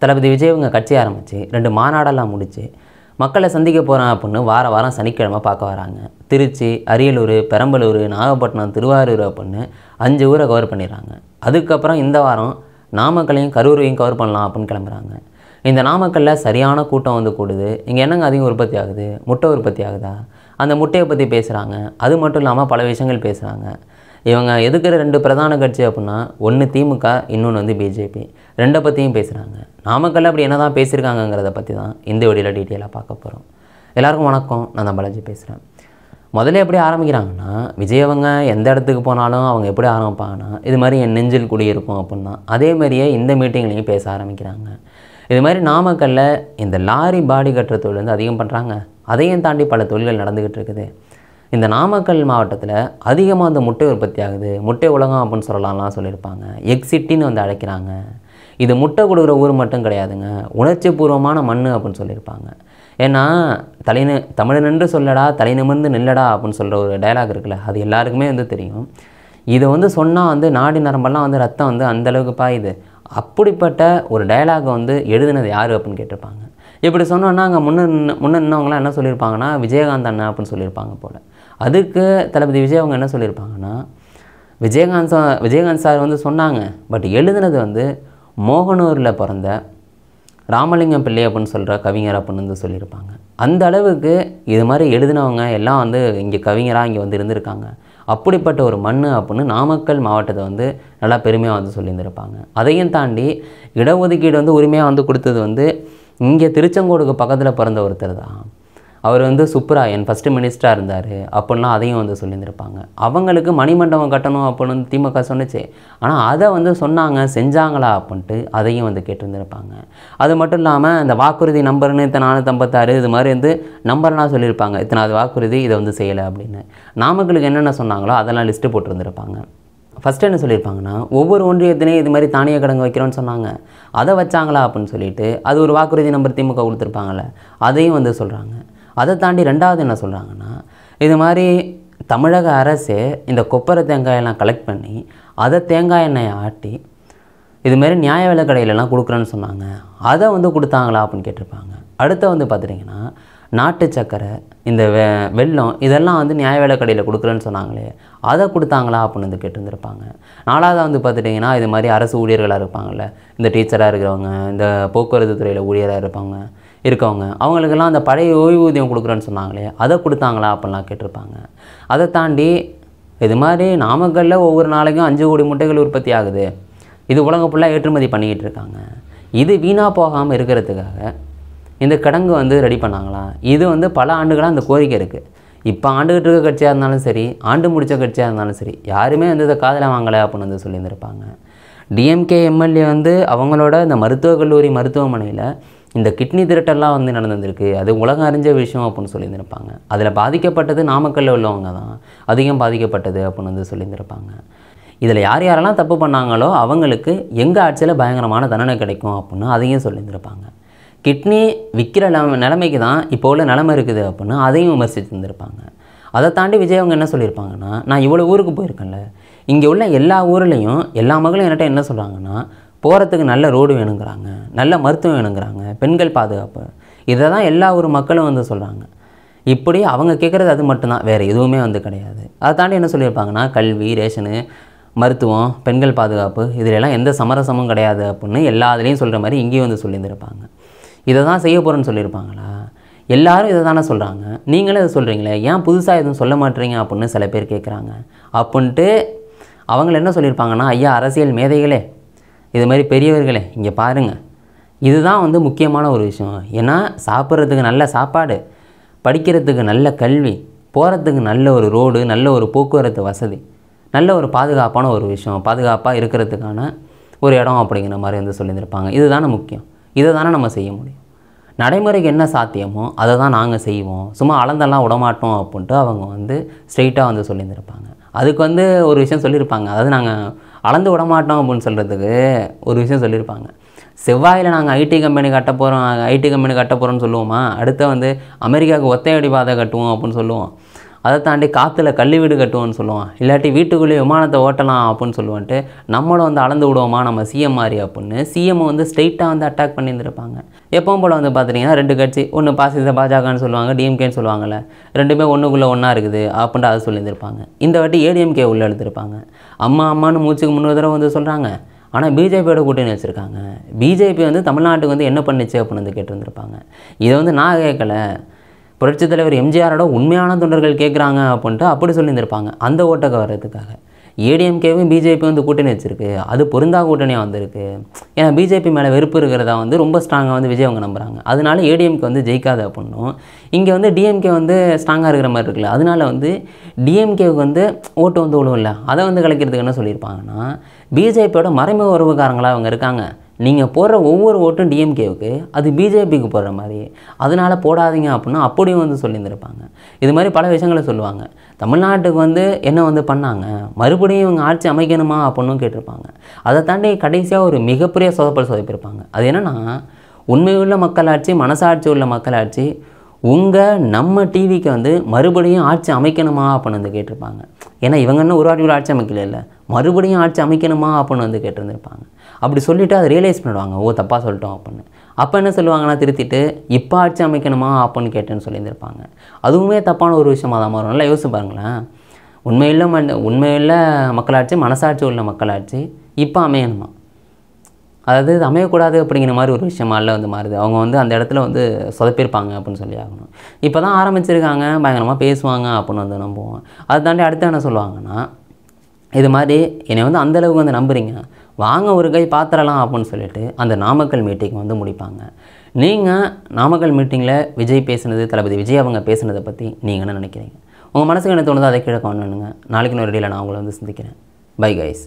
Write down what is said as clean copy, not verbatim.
தளபதி விஜய் இவங்க கட்சி ஆரம்பித்து 2 மாநாடெல்லாம் முடித்து மக்களை சந்திக்க போகிறேன் அப்படின்னு வாரம் சனிக்கிழமை பார்க்க வராங்க. திருச்சி, அரியலூர், பெரம்பலூர், நாகப்பட்டினம், திருவாரூர் அப்படின்னு 5 ஊரை கவர் பண்ணிடுறாங்க. அதுக்கப்புறம் இந்த வாரம் நாமக்கலையும் கரூரையும் கவர் பண்ணலாம் அப்படின்னு கிளம்புறாங்க. இந்த நாமக்கல்லில் சரியான கூட்டம் வந்து கூடுது. இங்கே என்னங்க அதிகம் உற்பத்தி ஆகுது? முட்டை உற்பத்தி ஆகுதா? அந்த முட்டையை பற்றி பேசுகிறாங்க. அது மட்டும் இல்லாமல் பல விஷயங்கள் பேசுகிறாங்க. இவங்க எதுக்கிற 2 பிரதான கட்சி அப்படின்னா, ஒன்று திமுக, இன்னொன்று வந்து பிஜேபி. 2 பற்றியும் பேசுகிறாங்க. நாமக்கல்ல அப்படி என்ன தான் பேசியிருக்காங்கங்கிறத பற்றி தான் இந்த வீடியோவில் டீட்டெயிலாக பார்க்க போகிறோம். எல்லாருக்கும் வணக்கம், நான் தான் பாலாஜி பேசுகிறேன். முதல்ல எப்படி ஆரம்பிக்கிறாங்கன்னா, விஜய் அவங்க எந்த இடத்துக்கு போனாலும் அவங்க எப்படி ஆரம்பிப்பாங்கன்னா, இது மாதிரி என் நெஞ்சில் குடியிருக்கும் அப்படின்னா, அதே மாதிரியே இந்த மீட்டிங்லேயும் பேச ஆரம்பிக்கிறாங்க. இது மாதிரி நாமக்கல்ல இந்த லாரி பாடி கட்டுற தொழில் வந்து அதிகம் பண்ணுறாங்க. அதையும் தாண்டி பல தொழில்கள் நடந்துக்கிட்டு இருக்குது. இந்த நாமக்கல் மாவட்டத்தில் அதிகமாக அந்த முட்டை உற்பத்தி ஆகுது. முட்டை உலகம் அப்படின்னு சொல்லலாம்லாம் சொல்லியிருப்பாங்க. எக் சிட்டின்னு வந்து அழைக்கிறாங்க. இது முட்டை கொடுக்குற ஊர் மட்டும் கிடையாதுங்க, உணர்ச்சி பூர்வமான மண் அப்படின்னு சொல்லியிருப்பாங்க. ஏன்னா தமிழனென்று சொல்லடா, தலை நிமிர்ந்து நில்லடா அப்படின்னு சொல்கிற ஒரு டைலாக் இருக்குல்ல, அது எல்லாருக்குமே வந்து தெரியும். இதை வந்து சொன்னால் வந்து நாடி நரம்பெல்லாம் வந்து ரத்தம் வந்து அந்தளவுக்கு பாயுது. அப்படிப்பட்ட ஒரு டைலாகை வந்து எழுதுனது யார் அப்படின்னு கேட்டிருப்பாங்க. இப்படி சொன்னோன்னா அங்கே முன்ன நின்னவங்களாம் என்ன சொல்லியிருப்பாங்கன்னா, விஜயகாந்த் அண்ணன் அப்படின்னு சொல்லியிருப்பாங்க போல். அதுக்கு தளபதி விஜய் அவங்க என்ன சொல்லியிருப்பாங்கன்னா, விஜயகாந்த் சார் வந்து சொன்னாங்க, பட் எழுதுனது வந்து மோகனூரில் பிறந்த ராமலிங்கம் பிள்ளை அப்படின்னு சொல்கிற கவிஞர் அப்படின்னு வந்து சொல்லியிருப்பாங்க. அந்த அளவுக்கு இது மாதிரி எழுதினவங்க எல்லாம் வந்து இங்கே கவிஞராக இங்கே வந்து இருந்திருக்காங்க. அப்படிப்பட்ட ஒரு மண் அப்படின்னு நாமக்கல் மாவட்டத்தை வந்து நல்லா பெருமையாக வந்து சொல்லியிருந்திருப்பாங்க. அதையும் தாண்டி இடஒதுக்கீடு வந்து உரிமையாக வந்து கொடுத்தது வந்து இங்கே திருச்செங்கோடுக்கு பக்கத்தில் பிறந்த ஒருத்தர் தான். அவர் வந்து சுப்புராயன் ஃபஸ்ட்டு மினிஸ்டராக இருந்தார் அப்படின்லாம் அதையும் வந்து சொல்லியிருந்திருப்பாங்க. அவங்களுக்கு மணிமண்டபம் கட்டணும் அப்படின்னு வந்து திமுக சொன்னிச்சு. ஆனால் அதை வந்து சொன்னாங்க, செஞ்சாங்களா அப்படின்ட்டு அதையும் வந்து கேட்டிருந்திருப்பாங்க. அது மட்டும் இல்லாமல் இந்த வாக்குறுதி நம்பர்னு 456 இது மாதிரி வந்து நம்பர்லாம் சொல்லியிருப்பாங்க. இத்தனாவது வாக்குறுதி இதை வந்து செய்யலை அப்படின்னு. நாமக்கலுக்கு என்னென்ன சொன்னாங்களோ அதெல்லாம் லிஸ்ட்டு போட்டிருந்திருப்பாங்க. ஃபஸ்ட்டு என்ன சொல்லியிருப்பாங்கன்னா, ஒவ்வொரு ஒன்றியத்தினையும் இது மாதிரி தானிய கிடங்கு வைக்கிறோன்னு சொன்னாங்க, அதை வச்சாங்களா அப்படின்னு சொல்லிட்டு அது ஒரு வாக்குறுதி நம்பர் திமுக கொடுத்துருப்பாங்கள்ல, அதையும் வந்து சொல்கிறாங்க. அதை தாண்டி 2வது என்ன சொல்கிறாங்கன்னா, இது மாதிரி தமிழக அரசே இந்த கொப்பரை தேங்காயெல்லாம் கலெக்ட் பண்ணி அதை தேங்காய் எண்ணெயை ஆட்டி இதுமாரி நியாய விலை கடையிலலாம் கொடுக்குறேன்னு சொன்னாங்க, அதை வந்து கொடுத்தாங்களா அப்படின்னு கேட்டிருப்பாங்க. அடுத்து வந்து பார்த்துட்டிங்கன்னா, நாட்டு சக்கரை, இந்த வெல்லம் இதெல்லாம் வந்து நியாய விலை கடையில் கொடுக்குறேன்னு சொன்னாங்களே, அதை கொடுத்தாங்களா அப்படின்னு வந்து கேட்டுருந்துருப்பாங்க. 4வது வந்து பார்த்துட்டிங்கன்னா, இது மாதிரி அரசு ஊழியர்களாக இருப்பாங்கள்ல, இந்த டீச்சராக இருக்கிறவங்க, இந்த போக்குவரத்து துறையில் ஊழியராக இருக்கவங்க அவங்களுக்கெல்லாம் அந்த பழைய ஓய்வூதியம் கொடுக்குறேன்னு சொன்னாங்களே, அதை கொடுத்தாங்களா அப்படின்லாம் கேட்டிருப்பாங்க. அதை தாண்டி இது மாதிரி நாமக்கல்லில் ஒவ்வொரு நாளைக்கும் 5 கோடி முட்டைகள் உற்பத்தி ஆகுது, இது உலகம் ஃபுல்லாக ஏற்றுமதி பண்ணிக்கிட்டு இருக்காங்க, இது வீணாக போகாமல் இருக்கிறதுக்காக இந்த கிடங்கு வந்து ரெடி பண்ணாங்களா? இது வந்து பல ஆண்டுகளாக அந்த கோரிக்கை இருக்குது. இப்போ ஆண்டுகிட்டு இருக்க கட்சியாக இருந்தாலும் சரி, ஆண்டு முடித்த கட்சியாக இருந்தாலும் சரி, யாருமே வந்து இதை காதில் வாங்கலை அப்படின்னு வந்து சொல்லியிருந்திருப்பாங்க. டிஎம்கே எம்எல்ஏ வந்து அவங்களோட இந்த மருத்துவக் கல்லூரி மருத்துவமனையில் இந்த கிட்னி திருட்டெல்லாம் வந்து நடந்திருக்கு, அது உலகம் அறிஞ்ச விஷயம் அப்படின்னு சொல்லியிருந்திருப்பாங்க. அதில் பாதிக்கப்பட்டது நாமக்கல்லில் உள்ளவங்க தான் அதிகம் பாதிக்கப்பட்டது அப்படின்னு வந்து சொல்லியிருந்திருப்பாங்க. இதில் யாரெல்லாம் தப்பு பண்ணாங்களோ அவங்களுக்கு எங்கள் ஆட்சியில் பயங்கரமான தண்டனை கிடைக்கும் அப்படின்னு அதையும் சொல்லியிருந்திருப்பாங்க. கிட்னி விற்கிற நிலைமைக்கு தான் இப்போ உள்ள நிலைமை இருக்குது அப்படின்னு அதையும் விமர்சித்து இருந்திருப்பாங்க. அதை தாண்டி விஜய் அவங்க என்ன சொல்லியிருப்பாங்கன்னா, நான் இவ்வளோ ஊருக்கு போயிருக்கேன்ல, இங்கே உள்ள எல்லா ஊர்லேயும் எல்லா மகளும் என்கிட்ட என்ன சொல்கிறாங்கன்னா, போகிறதுக்கு நல்ல ரோடு வேணுங்கிறாங்க, நல்ல மருத்துவம் வேணுங்கிறாங்க, பெண்கள் பாதுகாப்பு, இதை தான் எல்லா ஊர் மக்களும் வந்து சொல்கிறாங்க. இப்படி அவங்க கேட்குறது அது மட்டும்தான், வேறு எதுவுமே வந்து கிடையாது. அதை தாண்டி என்ன சொல்லியிருப்பாங்கன்னா, கல்வி, ரேஷனு, மருத்துவம், பெண்கள் பாதுகாப்பு இதிலெல்லாம் எந்த சமரசமும் கிடையாது அப்படின்னு எல்லா இதுலேயும் சொல்கிற மாதிரி இங்கேயும் வந்து சொல்லியிருந்திருப்பாங்க. இதை தான் செய்ய போகிறேன்னு சொல்லியிருப்பாங்களா? எல்லாரும் இதை தானே சொல்கிறாங்க, நீங்களே இதை சொல்கிறீங்களே, ஏன் புதுசாக எதுவும் சொல்ல மாட்டீங்க அப்படின்னு சில பேர் கேட்குறாங்க. அப்படின்ட்டு அவங்கள என்ன சொல்லியிருப்பாங்கன்னா, ஐயா அரசியல் மேதைகளே, இது மாதிரி பெரியவர்களே, இங்கே பாருங்கள், இதுதான் வந்து முக்கியமான ஒரு விஷயம். ஏன்னா சாப்பிட்றதுக்கு நல்ல சாப்பாடு, படிக்கிறதுக்கு நல்ல கல்வி, போகிறதுக்கு நல்ல ஒரு ரோடு, நல்ல ஒரு போக்குவரத்து வசதி, நல்ல ஒரு பாதுகாப்பான ஒரு விஷயம், பாதுகாப்பாக இருக்கிறதுக்கான ஒரு இடம் அப்படிங்கிற மாதிரி வந்து சொல்லியிருந்திருப்பாங்க. இதுதானே முக்கியம், இதை தானே நம்ம செய்ய முடியும், நடைமுறைக்கு என்ன சாத்தியமோ அதை தான் நாங்கள் செய்வோம், சும்மா அளந்தெல்லாம் விடமாட்டோம் அப்படின்ட்டு அவங்க வந்து ஸ்ட்ரெயிட்டாக வந்து சொல்லியிருந்திருப்பாங்க. அதுக்கு வந்து ஒரு விஷயம் சொல்லியிருப்பாங்க, அதாவது நாங்கள் அளந்து விடமாட்டோம் அப்படின்னு சொல்கிறதுக்கு ஒரு விஷயம் சொல்லியிருப்பாங்க. செவ்வாயில் நாங்கள் ஐடி கம்பெனி கட்ட போகிறோம்னு சொல்லுவோமா, அடுத்து வந்து அமெரிக்காவுக்கு ஒத்தையடி பாதை கட்டுவோம் அப்படின்னு சொல்லுவோம். அதை தாண்டி காற்றுல கள்ளி வீடு கட்டுவோன்னு சொல்லுவான், இல்லாட்டி வீட்டுக்குள்ளேயே விமானத்தை ஓட்டலாம் அப்படின்னு சொல்லுவான்ட்டு நம்மளும் வந்து அளந்து விடுவோமா நம்ம சிஎம் மாதிரி அப்படின்னு சிஎம் வந்து ஸ்ட்ரெயிட்டாக வந்து அட்டாக் பண்ணியிருந்திருப்பாங்க. எப்பவும் போல் வந்து பார்த்துட்டிங்கன்னா 2 கட்சி, ஒன்று பாஜகன்னு சொல்லுவாங்க, டிஎம்கேன்னு சொல்லுவாங்கள்ல, ரெண்டுமே ஒன்றுக்குள்ளே ஒன்றா இருக்குது அப்படின்ட்டு அதை சொல்லியிருந்திருப்பாங்க. இந்த வாட்டி ஏடிஎம்கே உள்ளே எடுத்திருப்பாங்க. அம்மான்னு மூச்சுக்கு 3 தடவை வந்து சொல்கிறாங்க. ஆனால் பிஜேபியோட கூட்டணி வச்சுருக்காங்க. பிஜேபி வந்து தமிழ்நாட்டுக்கு வந்து என்ன பண்ணுச்சு அப்படின்னு வந்து கேட்டிருந்திருப்பாங்க. இதை வந்து நான் கேட்கல, புரட்சித் தலைவர் எம்ஜிஆரோட உண்மையான தொண்டர்கள் கேட்குறாங்க அப்படின்ட்டு அப்படி சொல்லியிருந்திருப்பாங்க. அந்த ஓட்டை வர்றதுக்காக ஏடிஎம்கேவும் பிஜேபி வந்து கூட்டணி வச்சுருக்கு, அது பொருந்தா கூட்டணியாக வந்திருக்கு. ஏன்னா பிஜேபி மேலே வெறுப்பு இருக்கிறதா வந்து ரொம்ப ஸ்ட்ராங்காக வந்து விஜய் அவங்க நம்புகிறாங்க. அதனால ஏடிஎம்கே வந்து ஜெயிக்காது அப்படின்னும், இங்கே வந்து டிஎம்கே வந்து ஸ்ட்ராங்காக இருக்கிற மாதிரி இருக்குல்ல, அதனால வந்து டிஎம்கேவுக்கு வந்து ஓட்டு வந்து விழுவில்ல, அதை வந்து கலைக்கிறதுக்கு என்ன சொல்லியிருப்பாங்கன்னா, பிஜேபியோட மறைமுக உறவுக்காரங்களாக அவங்க இருக்காங்க, நீங்கள் போடுற ஒவ்வொரு ஓட்டும் டிஎம்கேவுக்கு அது பிஜேபிக்கு போடுற மாதிரி, அதனால் போடாதீங்க அப்படின்னு அப்படியும் வந்து சொல்லியிருந்திருப்பாங்க. இது மாதிரி பல விஷயங்களை சொல்லுவாங்க. தமிழ்நாட்டுக்கு வந்து என்ன வந்து பண்ணாங்க, மறுபடியும் இவங்க ஆட்சி அமைக்கணுமா அப்படின்னு கேட்டிருப்பாங்க. அதை தாண்டி கடைசியாக ஒரு மிகப்பெரிய சொதப்பிருப்பாங்க. அது என்னென்னா, உண்மையுள்ள மக்களாட்சி, மனசாட்சி உள்ள மக்களாட்சி, நம்ம டிவிக்கு வந்து மறுபடியும் ஆட்சி அமைக்கணுமா அப்படின்னு வந்து கேட்டிருப்பாங்க. ஏன்னா இவங்க இன்னும் ஒரு வாட்டி கூட ஆட்சி அமைக்கல, இல்லை மறுபடியும் ஆட்சி அமைக்கணுமா அப்படின்னு வந்து கேட்டிருந்திருப்பாங்க. அப்படி சொல்லிவிட்டு அதை ரியலைஸ் பண்ணிடுவாங்க, ஓ தப்பாக சொல்லிட்டோம் அப்படின்னு. அப்போ என்ன சொல்லுவாங்கன்னா, திருத்திட்டு இப்போ ஆட்சி அமைக்கணுமா அப்படின்னு கேட்டேன்னு சொல்லியிருந்திருப்பாங்க. அதுவுமே தப்பான ஒரு விஷயமாக தான் மாறும். நல்லா யோசிச்சு பாருங்களேன். உண்மையுள்ள மக்களாட்சி, மனசாட்சி உள்ள மக்களாட்சி இப்போ அமையணுமா, அதாவது இது அமையக்கூடாது அப்படிங்கிற மாதிரி ஒரு விஷயமால வந்து மாறுது. அவங்க வந்து அந்த இடத்துல வந்து சொதப்பிருப்பாங்க அப்படின்னு சொல்லி ஆகணும். இப்போ தான் ஆரம்பிச்சிருக்காங்க, பயங்கரமாக பேசுவாங்க அப்படின்னு வந்து நம்புவோம். அதை தாண்டி அடுத்து என்ன சொல்லுவாங்கன்னா, இது மாதிரி என்னை வந்து அந்தளவுக்கு வந்து நம்புறீங்க, வாங்க ஒரு கை பார்த்துடலாம் அப்படின்னு சொல்லிட்டு அந்த நாமக்கல் மீட்டிங் வந்து முடிப்பாங்க. நீங்கள் நாமக்கல் மீட்டிங்கில் விஜய் பேசுனது, தளபதி விஜய் அவங்க பேசுனதை பற்றி நீங்கள் என்ன நினைக்கிறீங்க? உங்கள் மனசுக்கு என்ன தோணுதோ அதை கீழே கமெண்ட் பண்ணுங்க. நாளைக்கு ஒரு வீடியோவில் நான் உங்களை வந்து சந்திக்கிறேன். Bye guys.